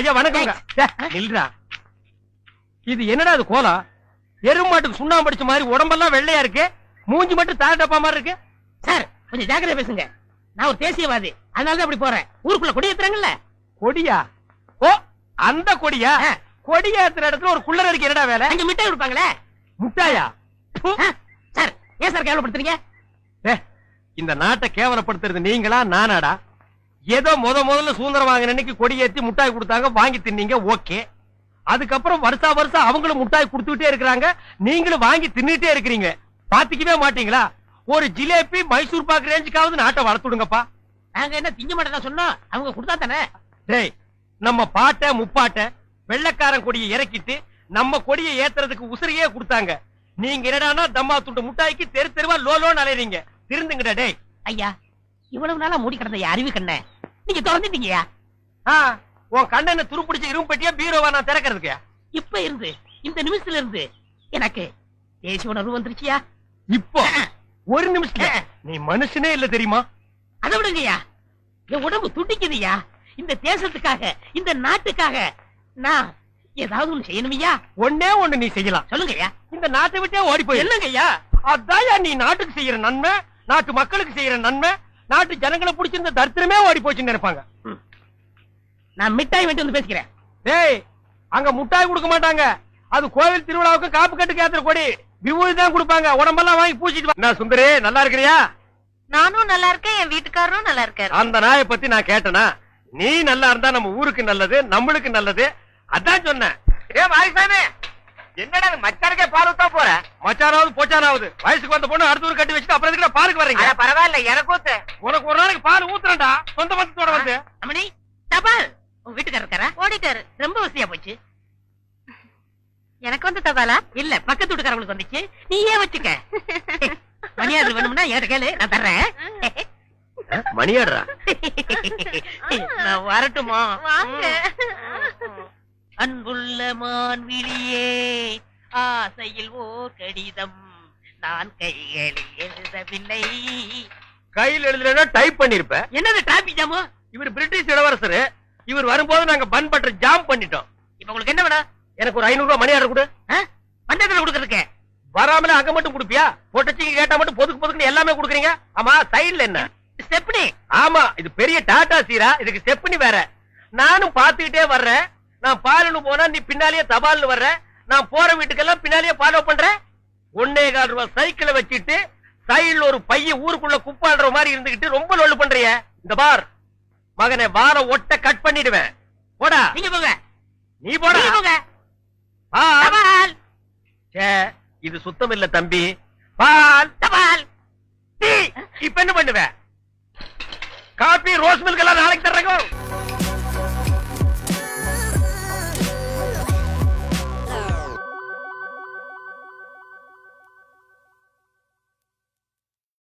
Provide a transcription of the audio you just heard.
ஐயா வணக்கம். நில்றா. இது என்னடா இது கோலம்? எருமாட்டுக்கு சுண்ணாம்பு அடிச்ச மாதிரி உடம்பெல்லாம் வெள்ளையா இருக்கு, மூஞ்சி மட்டும் தாண்டப்பா மாதிரி இருக்கு. சார் கொஞ்சம் ஜாக்கிரதை பேசுங்க. நான் ஒரு தேசியவாதி, அதனாலதான் அப்படி போறேன். ஊருக்குள்ள கொடி ஏத்துறாங்கல்ல. கொடியா? ஓ அந்த கொடியா? கொடியா ஏத்துற இடத்துல ஒரு குள்ளர் இருக்கு, என்னடா வேலை? அங்க மிட்டாய் கொடுப்பாங்களே. முட்டாயா? சார் ஏன் சார் கேவலப்படுத்துறீங்க? இந்த நாட்டை கேவலப்படுத்துறது நீங்களா நானாடா? ஏதோ முதல்ல சுதந்திரம் வாங்கின அன்னைக்கு கொடி ஏத்தி முட்டாய் கொடுத்தாங்க, வாங்கி தின்னீங்க, ஓகே. அதுக்கப்புறம் வருஷம் அவங்களும் முட்டாய் கொடுத்துட்டே இருக்கிறாங்க, நீங்களும் வாங்கி தின்னுட்டே இருக்கிறீங்க. பாத்துக்கவே மாட்டீங்களா? ஒரு ஜிலேபி மைசூர் பாக்கு ரேஞ்சுக்காவது நாட்டை வளர்த்துடுங்கப்பா. நாங்க என்ன திங்க மாட்டேன் சொன்னோம், அவங்க கொடுத்தா தானே. டேய், நம்ம பாட்ட முப்பாட்ட வெள்ளக்காரன் கொடியை இறக்கிட்டு நம்ம கொடியை ஏத்துறதுக்கு உசிரியே கொடுத்தாங்க. நீங்க என்னடானா தம்மா துண்டு முட்டாய்க்கு தெரு தெருவா லோலோன்னு அலையறீங்க. திருந்துங்கடா. டேய் ஐயா, இவ்வளவு நாளா மூடி கிடந்த அறிவு கண்ண நீங்க திறந்துட்டீங்கயா. உன் கண்ணனை துருப்பிடிச்ச இரும்பு பெட்டியா பீரோவா நான் திறக்கிறதுக்கு? இப்ப இருந்து இந்த நிமிஷத்துல இருந்து எனக்கு தேசிய உணர்வு வந்துருச்சியா. இப்போ ஒரு நிமிஷத்துல நீ மனுஷனே இல்ல தெரியுமா? அதை விடுங்கய்யா, என் உடம்பு துடிக்குதுயா. இந்த தேசத்துக்காக, இந்த நாட்டுக்காக நான் ஏதாவது ஒண்ணு செய்யணுமையா. ஒன்னே ஒண்ணு நீ செய்யலாம். சொல்லுங்கய்யா. இந்த நாட்டை விட்டே ஓடி போய். என்னங்கய்யா? அதான் நீ நாட்டுக்கு செய்யற நன்மை, நாட்டு மக்களுக்கு செய்யற நன்மை, நாட்டு ஜனங்களை பிடிச்சிருந்த தரித்திரமே ஓடி போச்சுன்னு நினைப்பாங்க. நான் மிட்டாய் வேண்டி வந்து பேசிக்கிறேன். டேய், அங்க முட்டாய் கொடுக்க மாட்டாங்க. அது கோவில் திருவிழாவுக்கு காப்பு கட்டுக்கு ஏத்துற கொடி, விபூதி தான் கொடுப்பாங்க. உடம்பெல்லாம் வாங்கி பூச்சிட்டு. நான் சுந்தரே, நல்லா இருக்கிறியா? நானும் நல்லா இருக்கேன், என் வீட்டுக்காரரும் நல்லா இருக்காரு. அந்த நாயை பத்தி நான் கேட்டனா? நீ நல்லா இருந்தா நம்ம ஊருக்கு நல்லது, நம்மளுக்கு நல்லது. அதான் சொன்னேன். ஏ வாய்சாமி, என்னடா மச்சானுக்கே பால் ஊத்தா போற? மச்சானாவது போச்சானாவது வயசுக்கு வந்த பொண்ணு அடுத்த ஊர் கட்டி வச்சுட்டு அப்புறம் எதுக்கு பாலுக்கு வர்றீங்க? பரவாயில்ல, எனக்கு ஊத்து. உனக்கு ஒரு நாளைக்கு பால் ஊத்துறேன்டா, சொந்த பந்தத்தோட வந்து. அம்மணி, தபால். உங்க வீட்டுக்காரர் இருக்காரா? ஓடிட்டாரு. ரொம்ப வசதியா போச்சு. எனக்கு வந்து தபாலா? இல்ல, பக்கத்து வீட்டுக்காரங்களுக்கு வந்துச்சு. நீ ஏன் வச்சுக்க. மணியாடு வேணும்னா என்கிட்ட கேளு, நான் தர்றேன். மணியாடுறா? நான் வரட்டுமா? வாங்க. அன்புள்ள மான்விழியே, ஆசையில் ஓர் கடிதம் நான் கைகளில் எழுதவில்லை. கையில் எழுதுனா டைப் பண்ணிருப்ப. என்னது டிராபிக் ஜாமு? இவர் பிரிட்டிஷ் இளவரசர். இவர் வரும்போது நாங்க பன் பட்டர் ஜாம் பண்ணிட்டோம். இப்ப உங்களுக்கு என்ன வேணும்? எனக்கு ஒரு 500 ரூபாய் மணி ஆர்டர் கொடு. பண்டத்துல கொடுக்கறதுக்கு வராமல அங்க மட்டும் குடுப்பியா? பொட்டச்சிக்கு கேட்டா மட்டும் பொதுக்கு பொதுக்குன்னு எல்லாமே குடுக்குறீங்க. ஆமா, சைடுல என்ன ஸ்டெப்னி? ஆமா, இது பெரிய டாடா சீரா, இதுக்கு ஸ்டெப்னி வேற. நானும் பாத்துக்கிட்டே வர்றேன். நான் பாலுன்னு போனா நீ பின்னாலேயே தபால்னு வர்ற. நான் போற வீட்டுக்கெல்லாம் பின்னாலேயே ஃபாலோ பண்றேன். 1.25 ரூபாய் சைக்கிளை வச்சுட்டு சைடுல ஒரு பைய ஊருக்குள்ள குப்பாடுற மாதிரி இருந்துகிட்டு ரொம்ப லொல்லு பண்றிய. இந்த பார் மகனே, வார ஒட்ட கட் பண்ணிடுவேன். போடா. நீங்க போங்க. நீ போடா. நீங்க போங்க. பால். இது சுத்தம் இல்ல தம்பி. பால் தபால். இப்ப என்ன பண்ணுவேன்? காபி ரோஸ் மில்க் எல்லாம் நாளைக்கு தர்றேங்க.